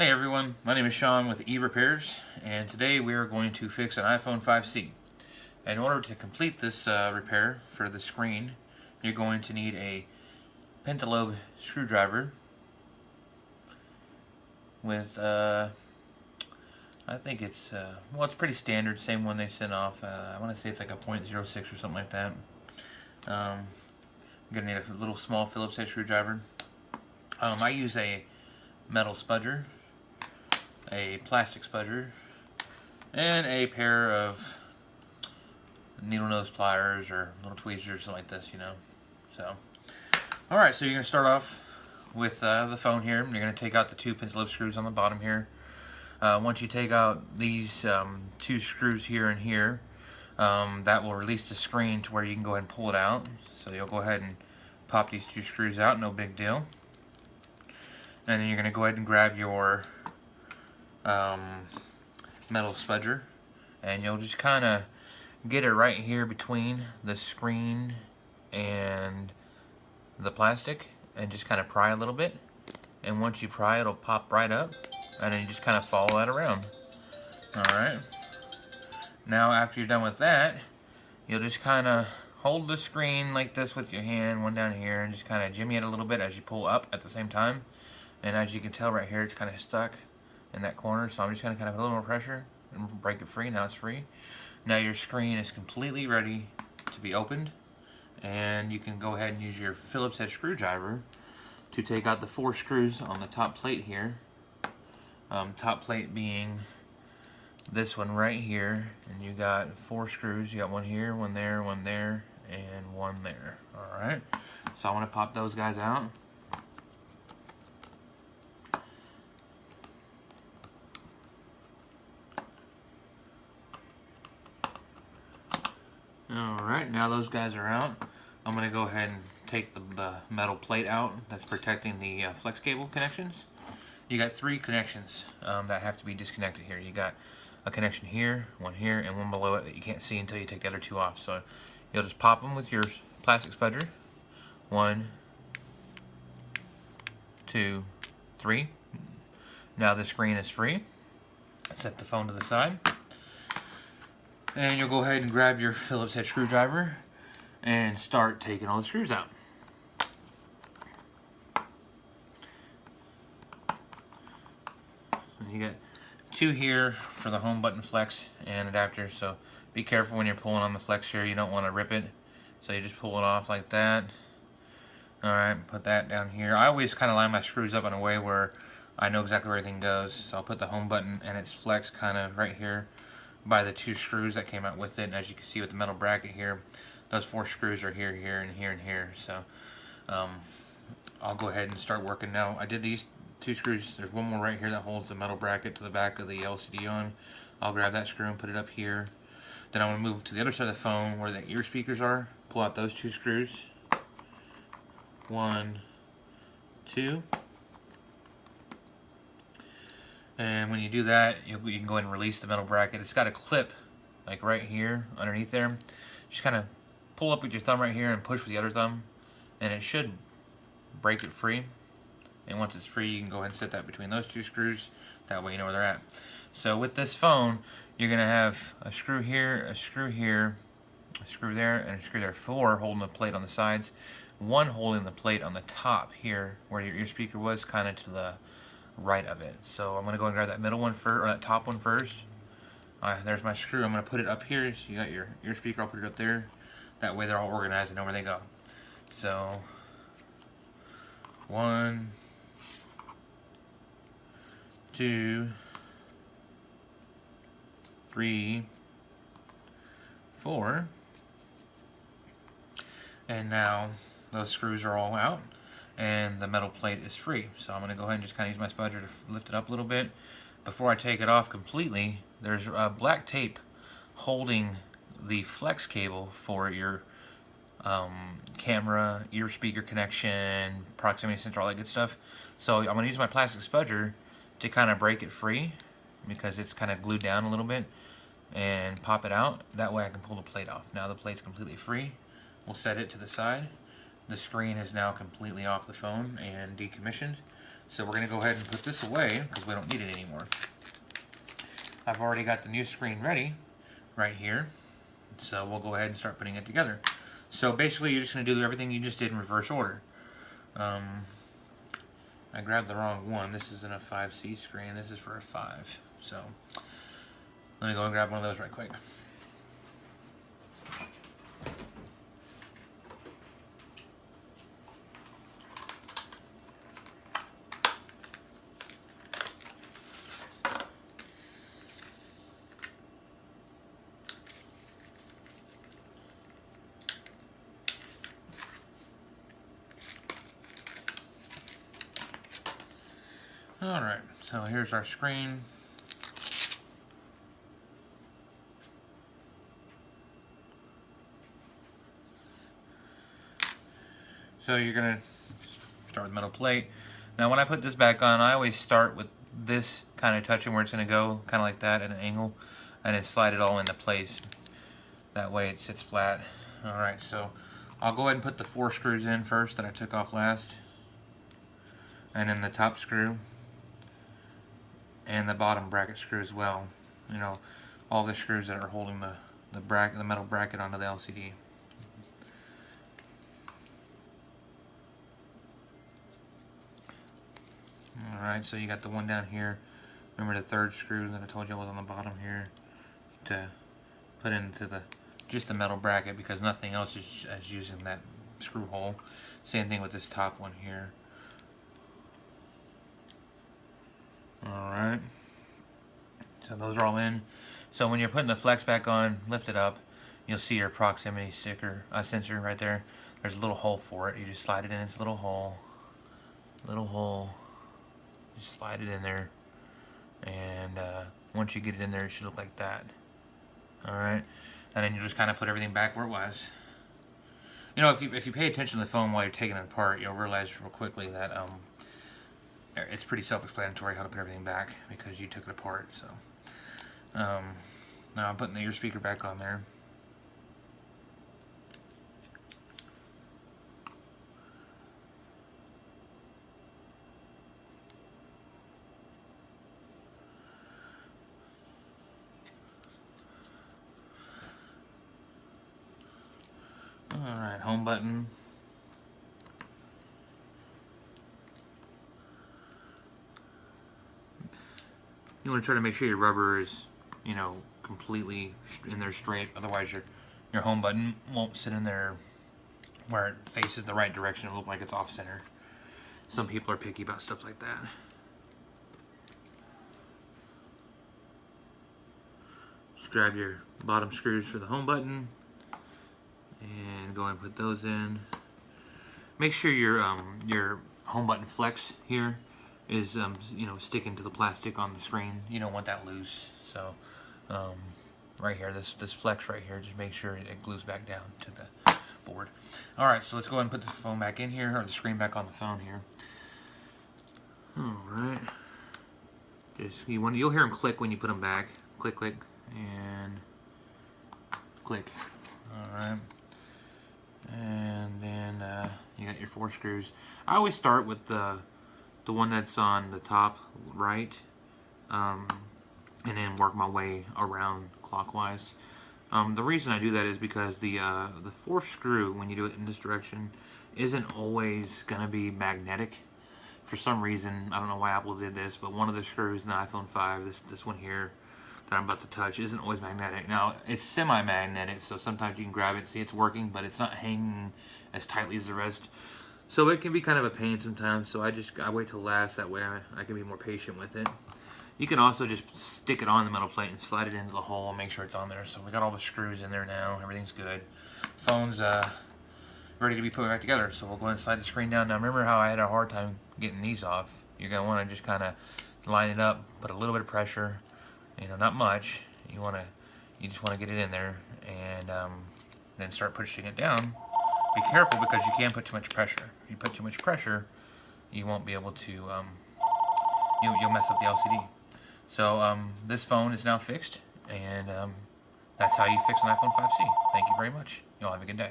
Hey everyone, my name is Sean with eRepairs, and today we are going to fix an iPhone 5C. In order to complete this repair for the screen, you're going to need a pentalobe screwdriver with, I think it's, well, it's pretty standard, same one they sent off. I want to say it's like a .06 or something like that. You're going to need a little small Phillips head screwdriver. I use a metal spudger, a plastic spudger, and a pair of needle nose pliers or little tweezers or something like this, you know. So, alright, so you're going to start off with the phone here. You're going to take out the two pentalobe screws on the bottom here. Once you take out these two screws here and here, that will release the screen to where you can go ahead and pull it out. So you'll go ahead and pop these two screws out, no big deal. And then you're going to go ahead and grab your metal spudger, and you'll just kind of get it right here between the screen and the plastic and just kind of pry a little bit, and once you pry it'll pop right up, and then you just kind of follow that around. Alright, now after you're done with that, you'll just kind of hold the screen like this with your hand, one down here, and just kind of jimmy it a little bit as you pull up at the same time. And as you can tell right here, it's kind of stuck in that corner, so I'm just going to kind of put a little more pressure and break it free. Now it's free. Now your screen is completely ready to be opened, and you can go ahead and use your Phillips head screwdriver to take out the 4 screws on the top plate here. Top plate being this one right here, and you got 4 screws. You got one here, one there, and one there. Alright, so I want to pop those guys out. Alright, now those guys are out. I'm going to go ahead and take the metal plate out that's protecting the flex cable connections. You got 3 connections that have to be disconnected here. You got a connection here, and one below it that you can't see until you take the other 2 off. So you'll just pop them with your plastic spudger. 1, 2, 3. Now the screen is free. Set the phone to the side. And you'll go ahead and grab your Phillips head screwdriver and start taking all the screws out. And you got 2 here for the home button flex and adapter, so be careful when you're pulling on the flex here. You don't want to rip it, so you just pull it off like that. Alright, put that down here. I always kind of line my screws up in a way where I know exactly where everything goes, so I'll put the home button and its flex kind of right here by the 2 screws that came out with it. And as you can see with the metal bracket here, those 4 screws are here, here, and here, and here. So I'll go ahead and start working now. I did these 2 screws. There's one more right here that holds the metal bracket to the back of the LCD on. I'll grab that screw and put it up here. Then I'm going to move to the other side of the phone where the ear speakers are. Pull out those 2 screws. 1, 2. And when you do that, you can go ahead and release the metal bracket. It's got a clip, like right here, underneath there. Just kind of pull up with your thumb right here and push with the other thumb, and it should break it free. And once it's free, you can go ahead and set that between those 2 screws. That way you know where they're at. So with this phone, you're going to have a screw here, a screw here, a screw there, and a screw there. 4 holding the plate on the sides. 1 holding the plate on the top here, where your ear speaker was, kind of to the right of it. So I'm going to go and grab that middle one first, or that top one first. There's my screw. I'm going to put it up here. So you got your ear speaker. I'll put it up there. That way they're all organized and know where they go. So 1, 2, 3, 4. And now those screws are all out, and the metal plate is free. So I'm going to go ahead and just kind of use my spudger to lift it up a little bit. Before I take it off completely, there's black tape holding the flex cable for your camera, ear speaker connection, proximity sensor, all that good stuff. So I'm going to use my plastic spudger to kind of break it free, because it's kind of glued down a little bit, and pop it out. That way I can pull the plate off. Now the plate's completely free. We'll set it to the side. The screen is now completely off the phone and decommissioned. So we're going to go ahead and put this away because we don't need it anymore. I've already got the new screen ready right here. So we'll go ahead and start putting it together. So basically you're just going to do everything you just did in reverse order. I grabbed the wrong one. This isn't a 5C screen. This is for a 5. So let me go and grab one of those right quick. Alright, so here's our screen. So you're going to start with metal plate. Now when I put this back on, I always start with this kind of touching where it's going to go, kind of like that at an angle, and then slide it all into place. That way it sits flat. Alright, so I'll go ahead and put the 4 screws in first that I took off last. And then the top screw. And the bottom bracket screw as well. You know, all the screws that are holding the metal bracket onto the LCD. Alright, so you got the one down here. Remember the 3rd screw that I told you was on the bottom here to put into just the metal bracket, because nothing else is using that screw hole. Same thing with this top one here. Alright, so those are all in. So when you're putting the flex back on, lift it up, you'll see your proximity sensor right there. There's a little hole for it. You just slide it in its little hole. Just slide it in there, and once you get it in there, it should look like that. Alright, and then you just kind of put everything back where it was. You know, if you pay attention to the phone while you're taking it apart, you'll realize real quickly that it's pretty self-explanatory how to put everything back because you took it apart. So now I'm putting the ear speaker back on there. Alright, home button. You want to try to make sure your rubber is, you know, completely in there straight. Otherwise, your home button won't sit in there where it faces the right direction. It'll look like it's off center. Some people are picky about stuff like that. Just grab your bottom screws for the home button and go and put those in. Make sure your home button flex here is you know, sticking to the plastic on the screen. You don't want that loose. So right here, this flex right here, just make sure it glues back down to the board. Alright, so let's go ahead and put the phone back in here, or the screen back on the phone here. Alright, you'll hear them click when you put them back. Click, click, and click. Alright, and then you got your 4 screws. I always start with the one that's on the top right, and then work my way around clockwise. The reason I do that is because the 4th screw, when you do it in this direction, isn't always going to be magnetic. For some reason, I don't know why Apple did this, but one of the screws in the iPhone 5, this one here that I'm about to touch, isn't always magnetic. Now, it's semi-magnetic, so sometimes you can grab it and see it's working, but it's not hanging as tightly as the rest. So it can be kind of a pain sometimes, so I wait till last, that way I can be more patient with it. You can also just stick it on the metal plate and slide it into the hole and make sure it's on there. So we got all the screws in there now, everything's good. Phone's ready to be put back together, so we'll go ahead and slide the screen down. Now remember how I had a hard time getting these off? You're going to want to just kind of line it up, put a little bit of pressure, you know, not much. You just want to get it in there, and then start pushing it down. Be careful because you can't put too much pressure. If you put too much pressure, you won't be able to, you'll mess up the LCD. So this phone is now fixed, and that's how you fix an iPhone 5C. Thank you very much. Y'all have a good day.